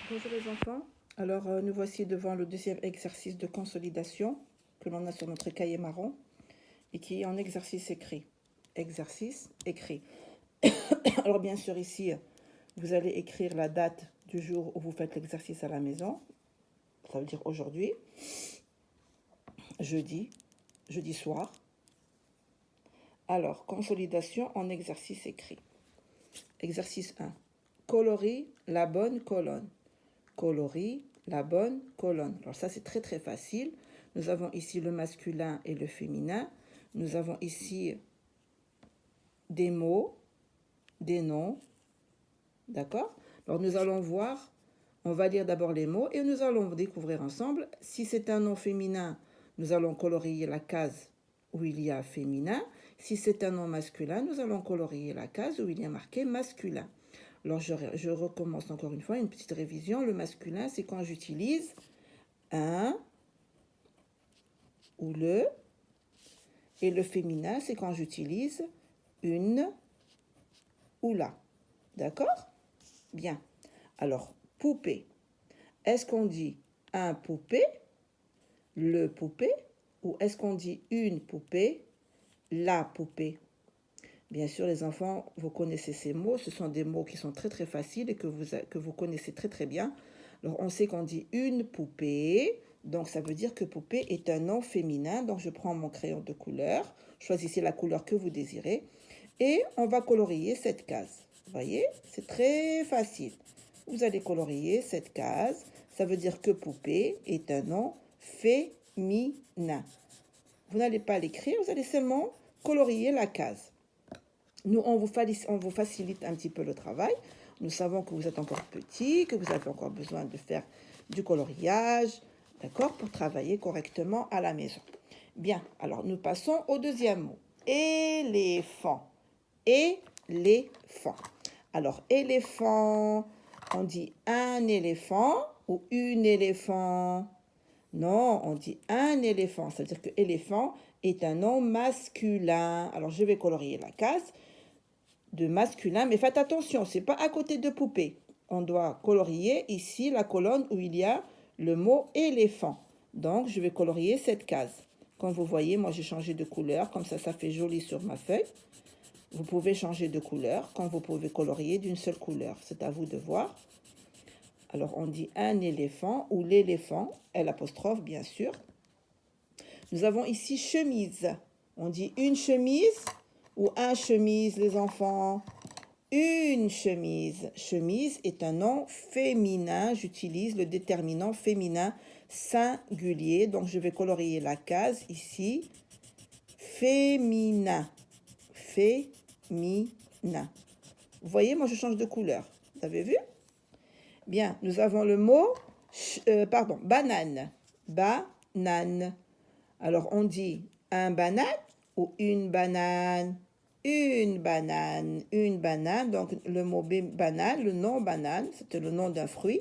Bonjour les enfants. Alors, nous voici devant le deuxième exercice de consolidation que l'on a sur notre cahier marron et qui est en exercice écrit. Exercice écrit. Alors, bien sûr, ici, vous allez écrire la date du jour où vous faites l'exercice à la maison. Ça veut dire aujourd'hui, jeudi soir. Alors, consolidation en exercice écrit. Exercice 1. Colorie la bonne colonne. Colorie la bonne colonne. Alors ça, c'est très très facile. Nous avons ici le masculin et le féminin. Nous avons ici des mots, des noms. D'accord? Alors nous allons voir, on va lire d'abord les mots et nous allons découvrir ensemble. Si c'est un nom féminin, nous allons colorier la case où il y a féminin. Si c'est un nom masculin, nous allons colorier la case où il y a marqué masculin. Alors, je recommence encore une fois, une petite révision. Le masculin, c'est quand j'utilise un ou le. Et le féminin, c'est quand j'utilise une ou la. D'accord? Bien. Alors, poupée. Est-ce qu'on dit un poupée, le poupée, ou est-ce qu'on dit une poupée, la poupée? Bien sûr, les enfants, vous connaissez ces mots. Ce sont des mots qui sont très très faciles et que vous connaissez très très bien. Alors, on sait qu'on dit une poupée. Donc, ça veut dire que poupée est un nom féminin. Donc, je prends mon crayon de couleur. Choisissez la couleur que vous désirez. Et on va colorier cette case. Vous voyez, c'est très facile. Vous allez colorier cette case. Ça veut dire que poupée est un nom féminin. Vous n'allez pas l'écrire, vous allez seulement colorier la case. Nous, on vous facilite un petit peu le travail. Nous savons que vous êtes encore petit, que vous avez encore besoin de faire du coloriage, d'accord, pour travailler correctement à la maison. Bien, alors nous passons au deuxième mot. Éléphant. Éléphant. Alors, éléphant, on dit un éléphant ou une éléphant? Non, on dit un éléphant. C'est-à-dire que éléphant est un nom masculin. Alors, je vais colorier la case de masculin, mais faites attention, c'est pas à côté de poupée. On doit colorier ici la colonne où il y a le mot éléphant. Donc, je vais colorier cette case. Comme vous voyez, moi j'ai changé de couleur, comme ça fait joli sur ma feuille. Vous pouvez changer de couleur, comme vous pouvez colorier d'une seule couleur. C'est à vous de voir. Alors, on dit un éléphant ou l'éléphant, l'apostrophe bien sûr. Nous avons ici chemise. On dit une chemise ou un chemise, les enfants? Une chemise. Chemise est un nom féminin. J'utilise le déterminant féminin singulier. Donc, je vais colorier la case ici. Féminin. Féminin. Vous voyez, moi, je change de couleur. Vous avez vu? Bien, nous avons le mot, banane. Banane. Alors, on dit un banane ou une banane? Une banane, une banane. Donc, le mot banane, le nom banane, c'est le nom d'un fruit,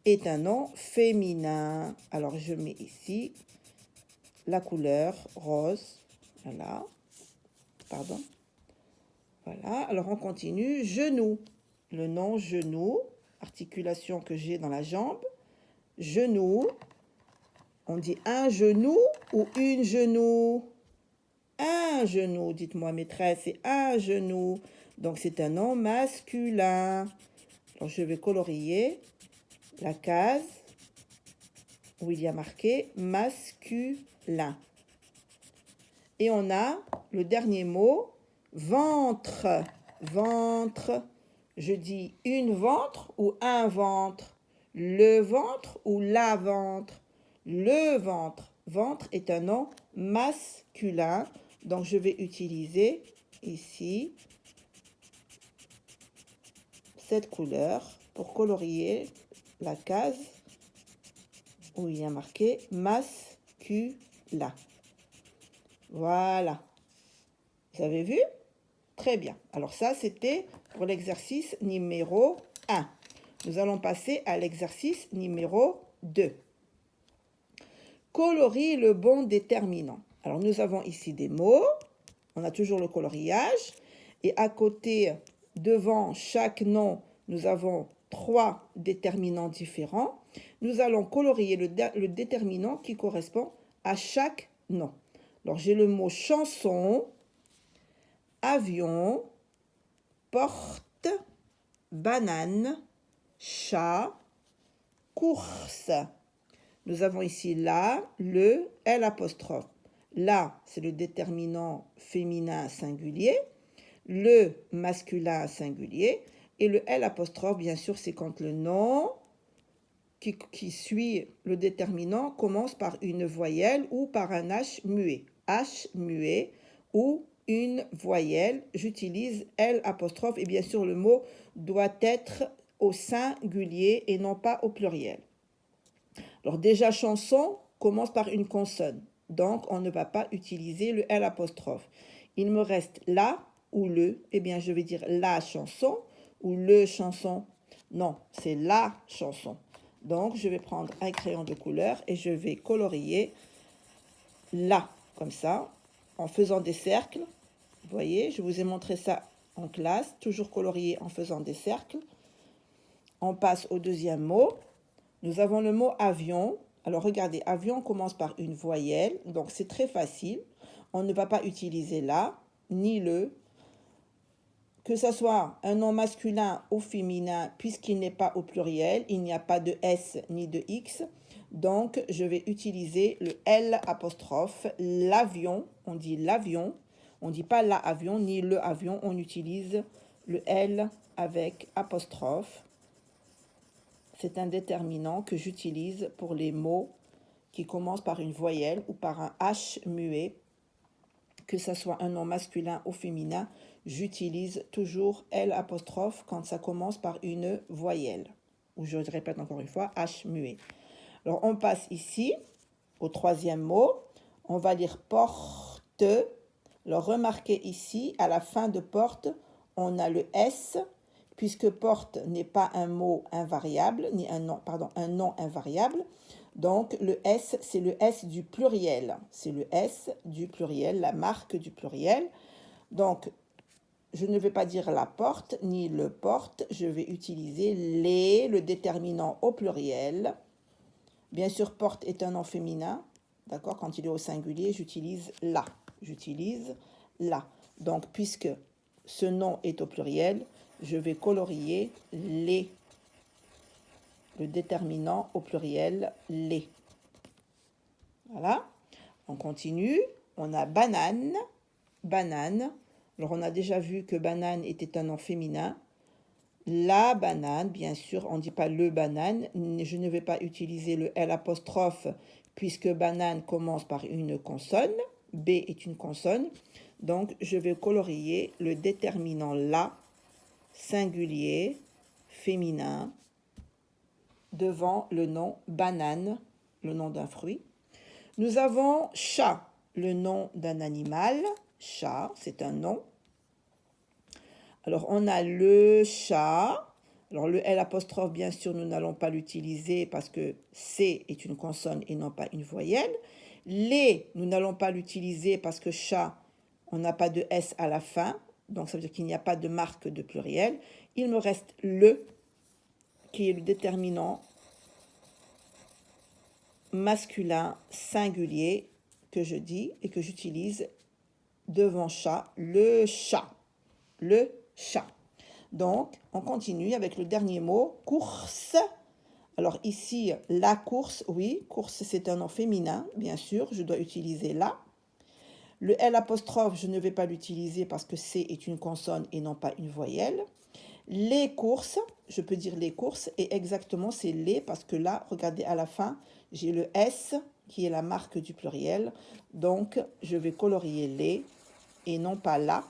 est un nom féminin. Alors, je mets ici la couleur rose. Voilà. Pardon. Voilà. Alors, on continue. Genou. Le nom genou, articulation que j'ai dans la jambe. Genou. On dit un genou ou une genou? Un genou, dites-moi maîtresse, c'est un genou. Donc c'est un nom masculin. Alors je vais colorier la case où il y a marqué masculin. Et on a le dernier mot, ventre. Ventre. Je dis une ventre ou un ventre? Le ventre ou la ventre? Le ventre. Ventre est un nom masculin. Donc, je vais utiliser ici cette couleur pour colorier la case où il y a marqué masculin. Voilà. Vous avez vu? Très bien. Alors ça, c'était pour l'exercice numéro 1. Nous allons passer à l'exercice numéro 2. Colorie le bon déterminant. Alors, nous avons ici des mots. On a toujours le coloriage. Et à côté, devant chaque nom, nous avons 3 déterminants différents, nous allons colorier le déterminant qui correspond à chaque nom. Alors, j'ai le mot chanson, avion, porte, banane, chat, course. Nous avons ici la, le, L apostrophe. La, c'est le déterminant féminin singulier, le masculin singulier, et le L apostrophe, bien sûr, c'est quand le nom qui suit le déterminant commence par une voyelle ou par un H muet. H muet ou une voyelle, j'utilise L apostrophe, et bien sûr, le mot doit être au singulier et non pas au pluriel. Alors déjà, chanson commence par une consonne, donc on ne va pas utiliser le L apostrophe. Il me reste la ou le, eh bien je vais dire la chanson ou le chanson. Non, c'est la chanson. Donc je vais prendre un crayon de couleur et je vais colorier la, comme ça, en faisant des cercles. Vous voyez, je vous ai montré ça en classe, toujours colorier en faisant des cercles. On passe au deuxième mot. Nous avons le mot avion. Alors regardez, avion commence par une voyelle, donc c'est très facile. On ne va pas utiliser la, ni le. Que ce soit un nom masculin ou féminin, puisqu'il n'est pas au pluriel, il n'y a pas de S ni de X. Donc je vais utiliser le L apostrophe, l'avion, on dit l'avion. On ne dit pas la avion ni le avion, on utilise le L avec apostrophe. C'est un déterminant que j'utilise pour les mots qui commencent par une voyelle ou par un H muet. Que ce soit un nom masculin ou féminin, j'utilise toujours L apostrophe quand ça commence par une voyelle. Ou je répète encore une fois, H muet. Alors on passe ici au troisième mot. On va lire porte. Alors remarquez ici, à la fin de porte, on a le S, puisque porte n'est pas un mot invariable, ni un nom invariable. Donc le S, c'est le S du pluriel. C'est le S du pluriel, la marque du pluriel. Donc je ne vais pas dire la porte ni le porte, je vais utiliser les, le déterminant au pluriel. Bien sûr, porte est un nom féminin. D'accord, quand il est au singulier, j'utilise la. J'utilise la. Donc, puisque ce nom est au pluriel, je vais colorier les. Le déterminant au pluriel, les. Voilà. On continue. On a banane. Banane. Alors, on a déjà vu que banane était un nom féminin. La banane, bien sûr, on ne dit pas le banane. Je ne vais pas utiliser le L apostrophe puisque banane commence par une consonne. B est une consonne. Donc, je vais colorier le déterminant la, singulier, féminin, devant le nom banane, le nom d'un fruit. Nous avons chat, le nom d'un animal. Chat, c'est un nom. Alors, on a le chat. Alors, le L apostrophe, bien sûr, nous n'allons pas l'utiliser parce que C est une consonne et non pas une voyelle. Les, nous n'allons pas l'utiliser parce que chat, on n'a pas de S à la fin. Donc, ça veut dire qu'il n'y a pas de marque de pluriel. Il me reste le, qui est le déterminant masculin singulier que je dis et que j'utilise devant chat, le chat. Le chat. Donc, on continue avec le dernier mot, course. Alors ici, la course, oui, course c'est un nom féminin, bien sûr, je dois utiliser la. Le L apostrophe, je ne vais pas l'utiliser parce que C est une consonne et non pas une voyelle. Les courses, je peux dire les courses, et exactement c'est les parce que là, regardez à la fin, j'ai le S qui est la marque du pluriel. Donc, je vais colorier les et non pas la.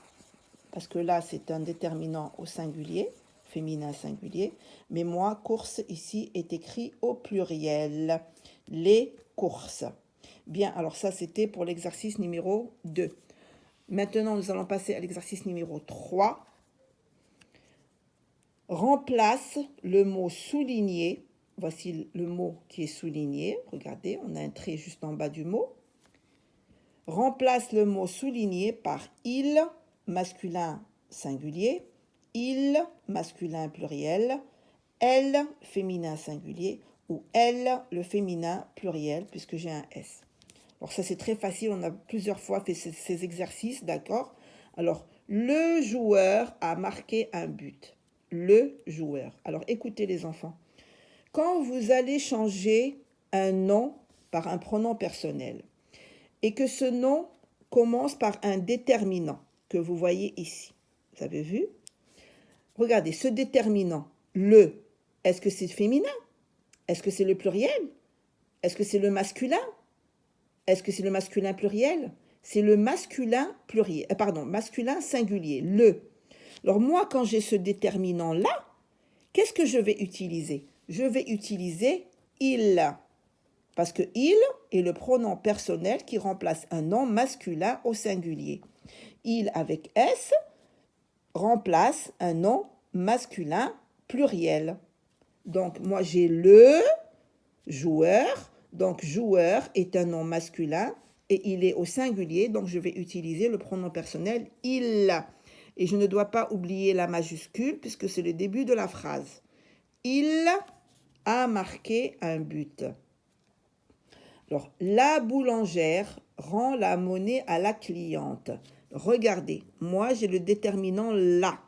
Parce que là, c'est un déterminant au singulier, féminin singulier. Mais moi, course ici est écrit au pluriel. Les courses. Bien, alors ça, c'était pour l'exercice numéro 2. Maintenant, nous allons passer à l'exercice numéro 3. Remplace le mot souligné. Voici le mot qui est souligné. Regardez, on a un trait juste en bas du mot. Remplace le mot souligné par il, masculin singulier, il, masculin pluriel, elle, féminin singulier, ou elle, le féminin pluriel, puisque j'ai un S. Alors ça, c'est très facile, on a plusieurs fois fait ces exercices, d'accord? Alors, le joueur a marqué un but. Le joueur. Alors, écoutez les enfants. Quand vous allez changer un nom par un pronom personnel, et que ce nom commence par un déterminant que vous voyez ici. Vous avez vu? Regardez, ce déterminant, le, est-ce que c'est féminin? Est-ce que c'est le pluriel? Est-ce que c'est le masculin? Est-ce que c'est le masculin pluriel? C'est le masculin pluriel, masculin singulier, le. Alors moi, quand j'ai ce déterminant-là, qu'est-ce que je vais utiliser? Je vais utiliser il. Parce que il est le pronom personnel qui remplace un nom masculin au singulier. Il avec S remplace un nom masculin pluriel. Donc, moi, j'ai le joueur. Donc, joueur est un nom masculin et il est au singulier. Donc, je vais utiliser le pronom personnel il. Et je ne dois pas oublier la majuscule puisque c'est le début de la phrase. Il a marqué un but. Alors, la boulangère rend la monnaie à la cliente. Regardez, moi j'ai le déterminant là,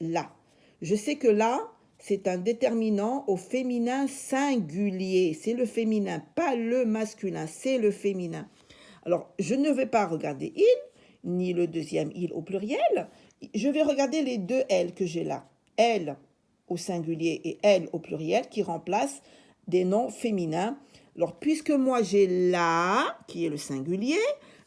là. Je sais que là, c'est un déterminant au féminin singulier. C'est le féminin, pas le masculin, c'est le féminin. Alors, je ne vais pas regarder il, ni le deuxième il au pluriel. Je vais regarder les deux elle que j'ai là. Elle au singulier et elle au pluriel qui remplacent des noms féminins. Alors, puisque moi j'ai la, qui est le singulier,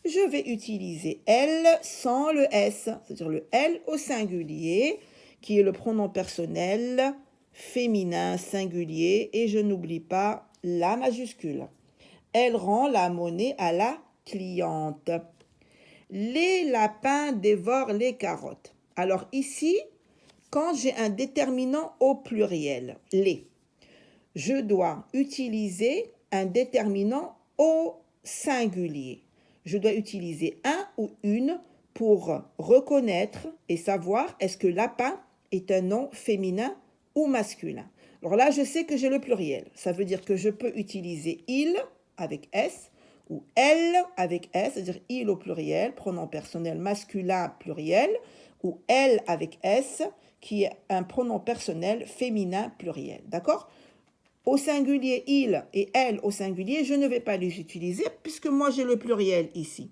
je vais utiliser elle sans le S, c'est-à-dire le elle au singulier, qui est le pronom personnel féminin singulier, et je n'oublie pas la majuscule. Elle rend la monnaie à la cliente. Les lapins dévorent les carottes. Alors ici, quand j'ai un déterminant au pluriel, les, je dois utiliser un déterminant au singulier. Je dois utiliser un ou une pour reconnaître et savoir est-ce que lapin est un nom féminin ou masculin. Alors là, je sais que j'ai le pluriel. Ça veut dire que je peux utiliser il avec S ou elle avec S, c'est-à-dire il au pluriel, pronom personnel masculin pluriel, ou elle avec S, qui est un pronom personnel féminin pluriel. D'accord? Au singulier, il et elle au singulier, je ne vais pas les utiliser puisque moi j'ai le pluriel ici.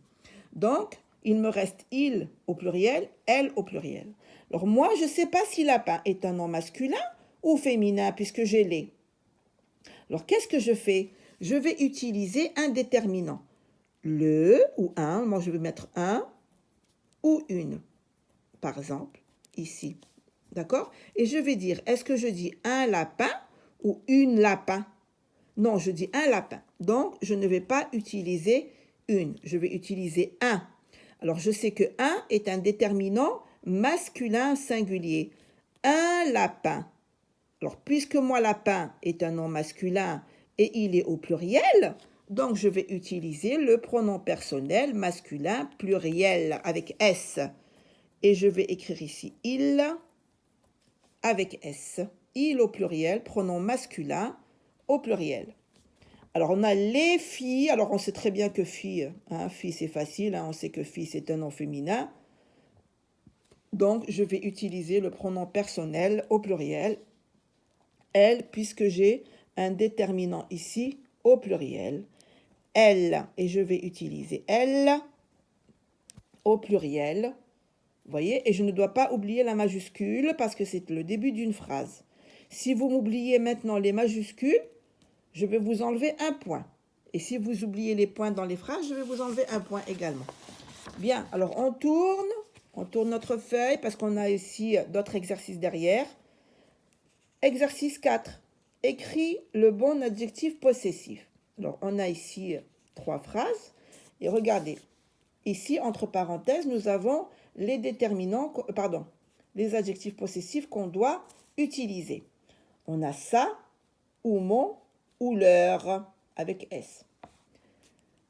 Donc, il me reste il au pluriel, elle au pluriel. Alors moi, je ne sais pas si lapin est un nom masculin ou féminin puisque j'ai les. Alors, qu'est-ce que je fais? Je vais utiliser un déterminant. Le ou un, moi je vais mettre un ou une, par exemple, ici. D'accord? Et je vais dire, est-ce que je dis un lapin ou une lapin? Non, je dis un lapin. Donc, je ne vais pas utiliser une. Je vais utiliser un. Alors, je sais que un est un déterminant masculin singulier. Un lapin. Alors, puisque moi, lapin est un nom masculin et il est au pluriel, donc je vais utiliser le pronom personnel masculin pluriel avec S. Et je vais écrire ici il avec S. Il au pluriel, pronom masculin au pluriel. Alors, on a les filles. Alors, on sait très bien que fille, fille c'est facile. On sait que fille, c'est un nom féminin. Donc, je vais utiliser le pronom personnel au pluriel. Elle, puisque j'ai un déterminant ici au pluriel. Elle, et je vais utiliser elle au pluriel. Vous voyez, et je ne dois pas oublier la majuscule parce que c'est le début d'une phrase. Si vous m'oubliez maintenant les majuscules, je vais vous enlever un point. Et si vous oubliez les points dans les phrases, je vais vous enlever un point également. Bien, alors on tourne notre feuille parce qu'on a ici d'autres exercices derrière. Exercice 4. Écris le bon adjectif possessif. Alors on a ici 3 phrases. Et regardez, ici entre parenthèses, nous avons les déterminants, les adjectifs possessifs qu'on doit utiliser. On a ça, ou mon, ou leur, avec S.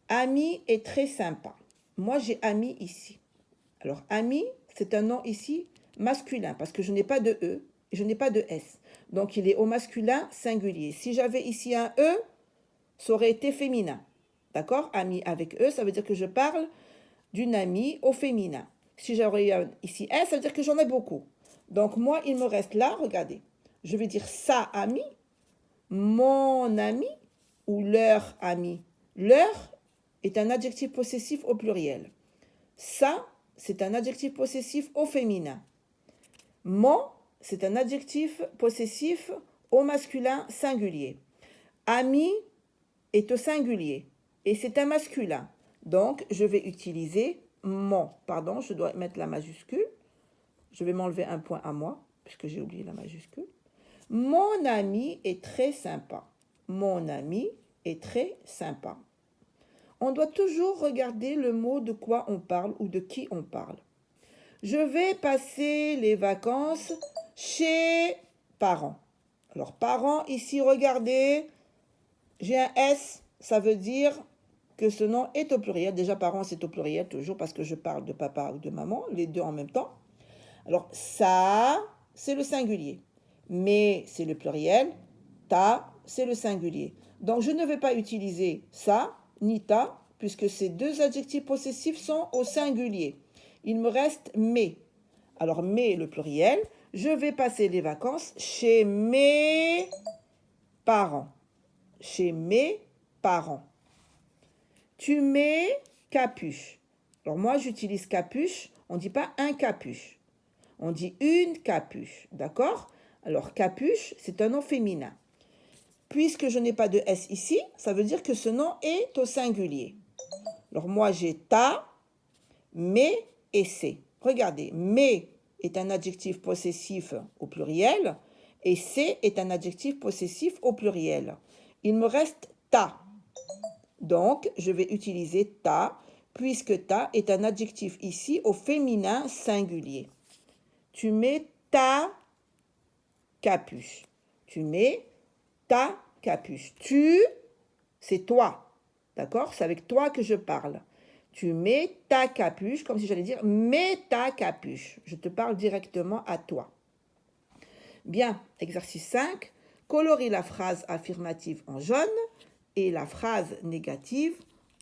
Ami est très sympa. Moi, j'ai ami ici. Alors, ami, c'est un nom ici masculin parce que je n'ai pas de E et je n'ai pas de S. Donc, il est au masculin singulier. Si j'avais ici un E, ça aurait été féminin. D'accord? Ami avec E, ça veut dire que je parle d'une amie au féminin. Si j'aurais ici un, ça veut dire que j'en ai beaucoup. Donc, moi, il me reste là, regardez. Je vais dire sa amie, mon ami ou leur ami. Leur est un adjectif possessif au pluriel. Ça, c'est un adjectif possessif au féminin. Mon, c'est un adjectif possessif au masculin singulier. Ami est au singulier et c'est un masculin. Donc, je vais utiliser mon. Pardon, je dois mettre la majuscule. Je vais m'enlever un point à moi, puisque j'ai oublié la majuscule. Mon ami est très sympa. Mon ami est très sympa. On doit toujours regarder le mot de quoi on parle ou de qui on parle. Je vais passer les vacances chez parents. Alors, parents, ici, regardez, j'ai un S, ça veut dire que ce nom est au pluriel. Déjà, parents, c'est au pluriel toujours parce que je parle de papa ou de maman, les deux en même temps. Alors, ça, c'est le singulier. Mais, c'est le pluriel. Ta, c'est le singulier. Donc, je ne vais pas utiliser ça, ni ta, puisque ces deux adjectifs possessifs sont au singulier. Il me reste mes. Alors, mes, le pluriel. Je vais passer les vacances chez mes parents. Chez mes parents. Tu mets capuche. Alors, moi, j'utilise capuche. On ne dit pas un capuche. On dit une capuche. D'accord? Alors, capuche, c'est un nom féminin. Puisque je n'ai pas de S ici, ça veut dire que ce nom est au singulier. Alors, moi, j'ai ta, mes et c'est. Regardez, mes est un adjectif possessif au pluriel et c'est est un adjectif possessif au pluriel. Il me reste ta. Donc, je vais utiliser ta, puisque ta est un adjectif ici au féminin singulier. Tu mets ta capuche. Tu mets ta capuche. Tu, c'est toi. D'accord? C'est avec toi que je parle. Tu mets ta capuche, comme si j'allais dire mets ta capuche. Je te parle directement à toi. Bien, exercice 5. Colorie la phrase affirmative en jaune et la phrase négative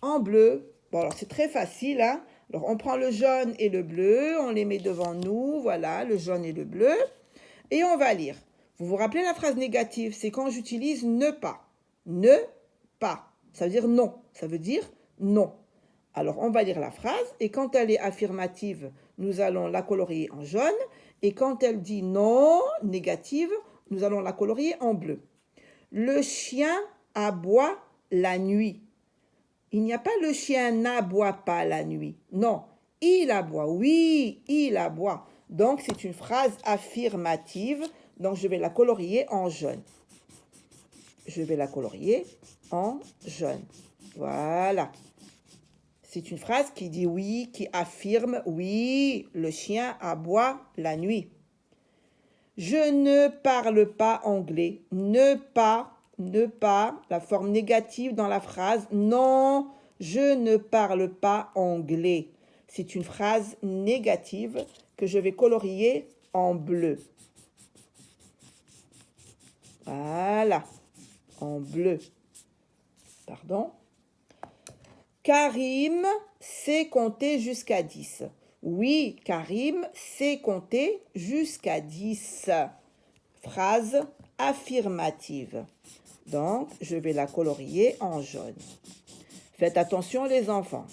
en bleu. Bon, alors c'est très facile, hein? Alors, on prend le jaune et le bleu, on les met devant nous, voilà, le jaune et le bleu, et on va lire. Vous vous rappelez la phrase négative, c'est quand j'utilise ne pas. Ne pas, ça veut dire non, ça veut dire non. Alors, on va lire la phrase, et quand elle est affirmative, nous allons la colorier en jaune, et quand elle dit non, négative, nous allons la colorier en bleu. Le chien aboie la nuit. Il n'y a pas le chien n'aboie pas la nuit. Non, il aboie. Oui, il aboie. Donc, c'est une phrase affirmative. Donc, je vais la colorier en jaune. Je vais la colorier en jaune. Voilà. C'est une phrase qui dit oui, qui affirme oui, le chien aboie la nuit. Je ne parle pas anglais. Ne pas, la forme négative dans la phrase. Non, je ne parle pas anglais. C'est une phrase négative que je vais colorier en bleu. Voilà, en bleu. Pardon. Karim sait compter jusqu'à 10. Oui, Karim sait compter jusqu'à 10. Phrase affirmative. Donc, je vais la colorier en jaune. Faites attention les enfants.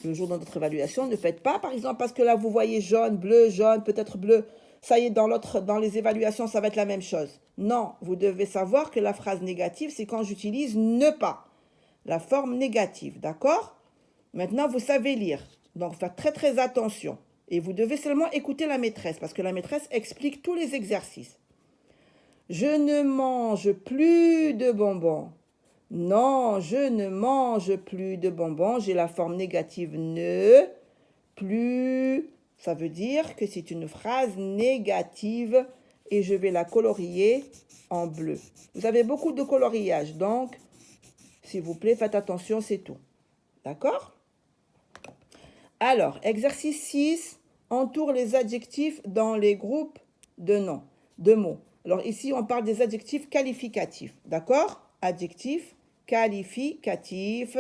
Le jour de notre évaluation, ne faites pas, par exemple, parce que là, vous voyez jaune, peut-être bleu. Ça y est, dans les évaluations, ça va être la même chose. Non, vous devez savoir que la phrase négative, c'est quand j'utilise ne pas. La forme négative, d'accord? Maintenant, vous savez lire. Donc, faites très, très attention. Et vous devez seulement écouter la maîtresse, parce que la maîtresse explique tous les exercices. Je ne mange plus de bonbons. Non, je ne mange plus de bonbons. J'ai la forme négative ne. Plus, ça veut dire que c'est une phrase négative et je vais la colorier en bleu. Vous avez beaucoup de coloriage, donc, s'il vous plaît, faites attention, c'est tout. D'accord? Alors, exercice 6, entoure les adjectifs dans les groupes de noms, de mots. Alors ici, on parle des adjectifs qualificatifs, d'accord? Adjectif qualificatif,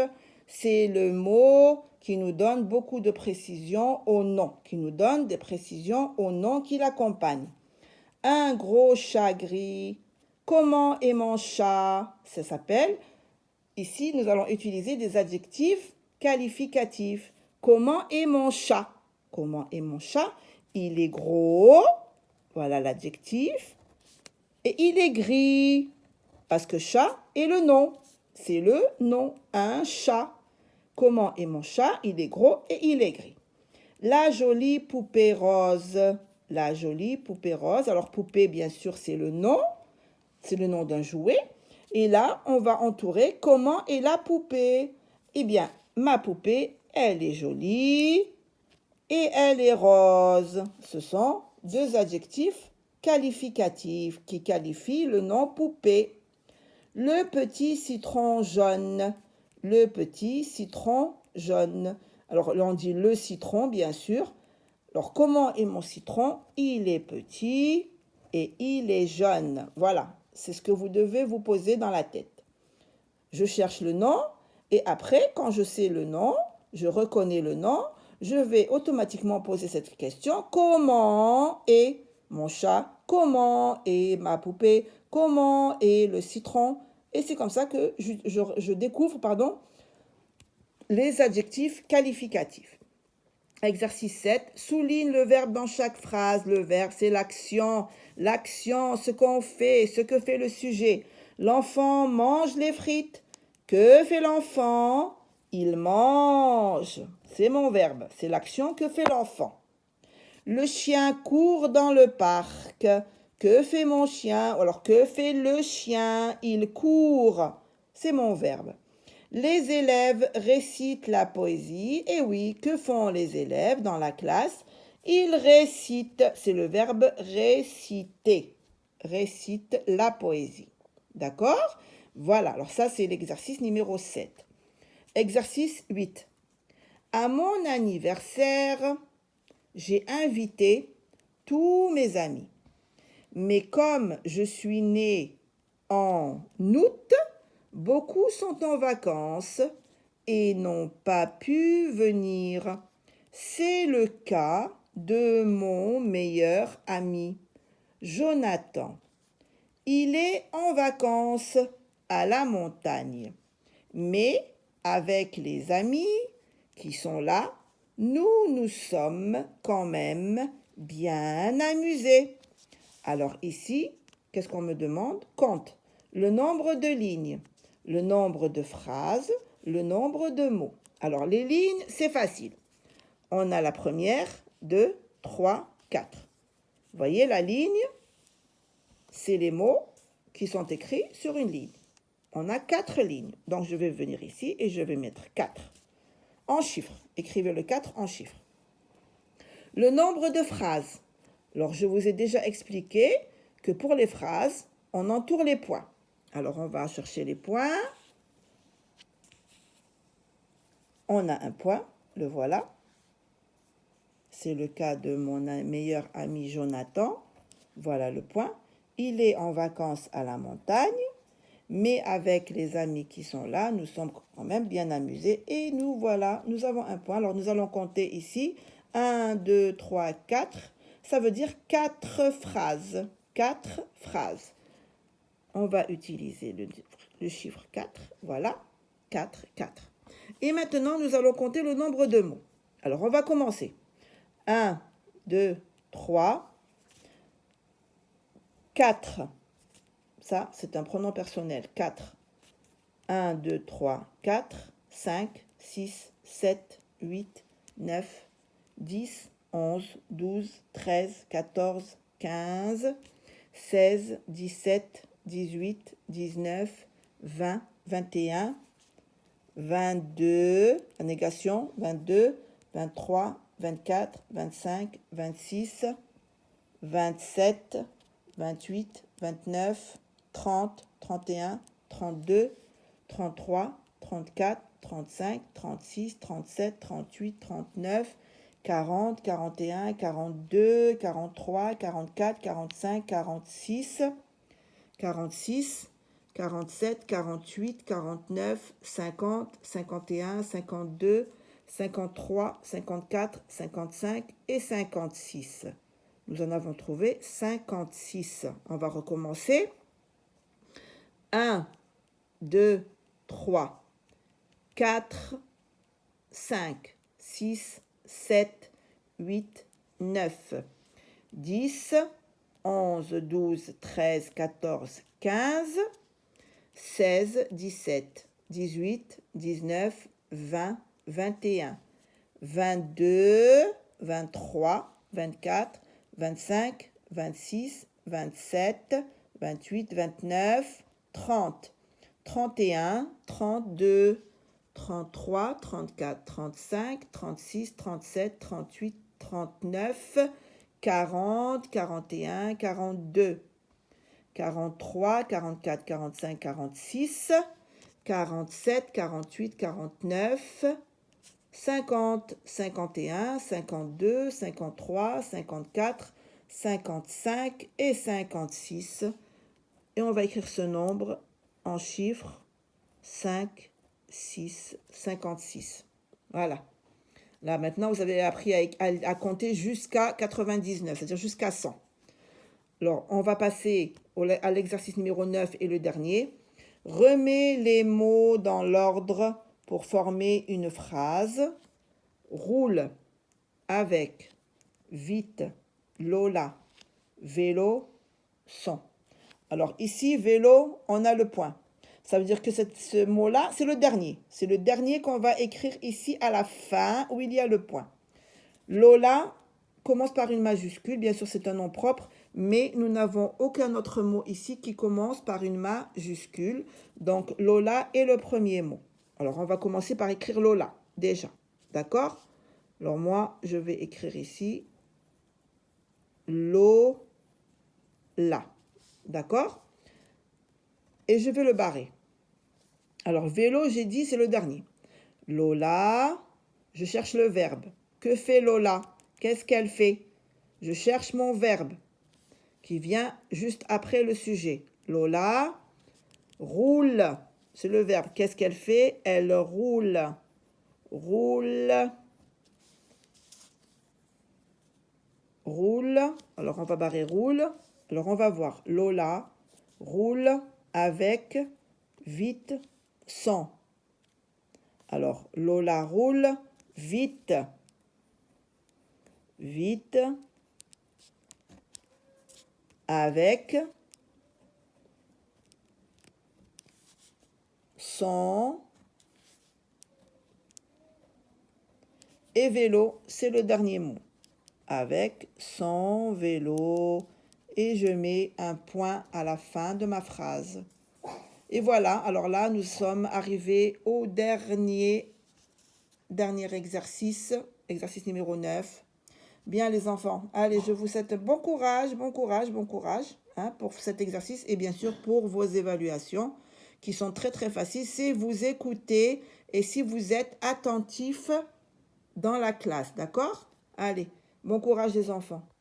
c'est le mot qui nous donne beaucoup de précisions au nom, qui nous donne des précisions au nom qui l'accompagne. Un gros chat gris. Comment est mon chat? Ça s'appelle. Ici, nous allons utiliser des adjectifs qualificatifs. Comment est mon chat? Comment est mon chat? Il est gros. Voilà l'adjectif. Et il est gris. Parce que chat est le nom. C'est le nom. Un chat. Comment est mon chat? Il est gros et il est gris. La jolie poupée rose. La jolie poupée rose. Alors, poupée, bien sûr, c'est le nom. C'est le nom d'un jouet. Et là, on va entourer comment est la poupée. Eh bien, ma poupée, elle est jolie et elle est rose. Ce sont deux adjectifs qualificatifs qui qualifient le nom poupée. Le petit citron jaune. Le petit citron jaune. Alors, là, on dit le citron, bien sûr. Alors, comment est mon citron? Il est petit et il est jaune. Voilà, c'est ce que vous devez vous poser dans la tête. Je cherche le nom et après, quand je sais le nom, je reconnais le nom, je vais automatiquement poser cette question. Comment est mon chat? Comment est ma poupée? Comment est le citron? Et c'est comme ça que je découvre les adjectifs qualificatifs. Exercice 7. Souligne le verbe dans chaque phrase. Le verbe, c'est l'action. L'action, ce qu'on fait, ce que fait le sujet. L'enfant mange les frites. Que fait l'enfant? Il mange. C'est mon verbe. C'est l'action que fait l'enfant. Le chien court dans le parc. Que fait mon chien? Alors, que fait le chien? Il court. C'est mon verbe. Les élèves récitent la poésie. Et oui, que font les élèves dans la classe? Ils récitent. C'est le verbe réciter. Récitent la poésie. D'accord? Voilà, alors ça c'est l'exercice numéro 7. Exercice 8. À mon anniversaire, j'ai invité tous mes amis. Mais comme je suis née en août, beaucoup sont en vacances et n'ont pas pu venir. C'est le cas de mon meilleur ami, Jonathan. Il est en vacances à la montagne. Mais avec les amis qui sont là, nous nous sommes quand même bien amusés. Alors ici, qu'est-ce qu'on me demande? Compte le nombre de lignes, le nombre de phrases, le nombre de mots. Alors les lignes, c'est facile. On a la première, 2, 3, 4. Vous voyez la ligne? C'est les mots qui sont écrits sur une ligne. On a 4 lignes. Donc je vais venir ici et je vais mettre 4 en chiffres. Écrivez le 4 en chiffres. Le nombre de phrases. Alors je vous ai déjà expliqué que pour les phrases, on entoure les points. Alors on va chercher les points. On a un point, le voilà. C'est le cas de mon meilleur ami Jonathan. Voilà le point. Il est en vacances à la montagne, mais avec les amis qui sont là, nous sommes quand même bien amusés. Et nous voilà, nous avons un point. Alors nous allons compter ici. 1, 2, 3, 4. Ça veut dire 4 phrases. 4 phrases. On va utiliser le chiffre 4. Voilà, 4, 4. Et maintenant, nous allons compter le nombre de mots. Alors, on va commencer. 1, 2, 3, 4. Ça, c'est un pronom personnel. 4. 1, 2, 3, 4, 5, 6, 7, 8, 9, 10, 11, 12, 13, 14, 15, 16, 17, 18, 19, 20, 21, 22, la négation, 22, 23, 24, 25, 26, 27, 28, 29, 30, 31, 32, 33, 34, 35, 36, 37, 38, 39, 40, 41, 42, 43, 44, 45, 46, 46, 47, 48, 49, 50, 51, 52, 53, 54, 55 et 56. Nous en avons trouvé 56. On va recommencer. 1, 2, 3, 4, 5, 6, 7, 8, 9, 10, 11, 12, 13, 14, 15, 16, 17, 18, 19, 20, 21, 22, 23, 24, 25, 26, 27, 28, 29, 30, 31, 32, 33, 34, 35, 36, 37, 38, 39, 40, 41, 42, 43, 44, 45, 46, 47, 48, 49, 50, 51, 52, 53, 54, 55 et 56. Et on va écrire ce nombre en chiffres 5, 6, 56. Voilà. Là, maintenant, vous avez appris à compter jusqu'à 99, c'est-à-dire jusqu'à 100. Alors, on va passer à l'exercice numéro 9 et le dernier. Remets les mots dans l'ordre pour former une phrase. Roule avec, vite, Lola, vélo, son. Alors ici, vélo, on a le point. Ça veut dire que ce mot-là, c'est le dernier. C'est le dernier qu'on va écrire ici à la fin où il y a le point. Lola commence par une majuscule. Bien sûr, c'est un nom propre, mais nous n'avons aucun autre mot ici qui commence par une majuscule. Donc, Lola est le premier mot. Alors, on va commencer par écrire Lola, déjà. D'accord? Alors, moi, je vais écrire ici Lola. D'accord? Et je vais le barrer. Alors, vélo, j'ai dit, c'est le dernier. Lola, je cherche le verbe. Que fait Lola? Qu'est-ce qu'elle fait? Je cherche mon verbe qui vient juste après le sujet. Lola roule. C'est le verbe. Qu'est-ce qu'elle fait? Elle roule. Roule. Roule. Alors, on va barrer roule. Alors, on va voir. Lola roule avec, vite, sans. Alors, Lola roule vite. Vite. Avec. Son. Et vélo, c'est le dernier mot. Avec son vélo. Et je mets un point à la fin de ma phrase. Et voilà, alors là, nous sommes arrivés au dernier exercice, exercice numéro 9. Bien les enfants, allez, je vous souhaite bon courage hein, pour cet exercice et bien sûr pour vos évaluations qui sont très très faciles si vous écoutez et si vous êtes attentifs dans la classe, d'accord? Allez, bon courage les enfants.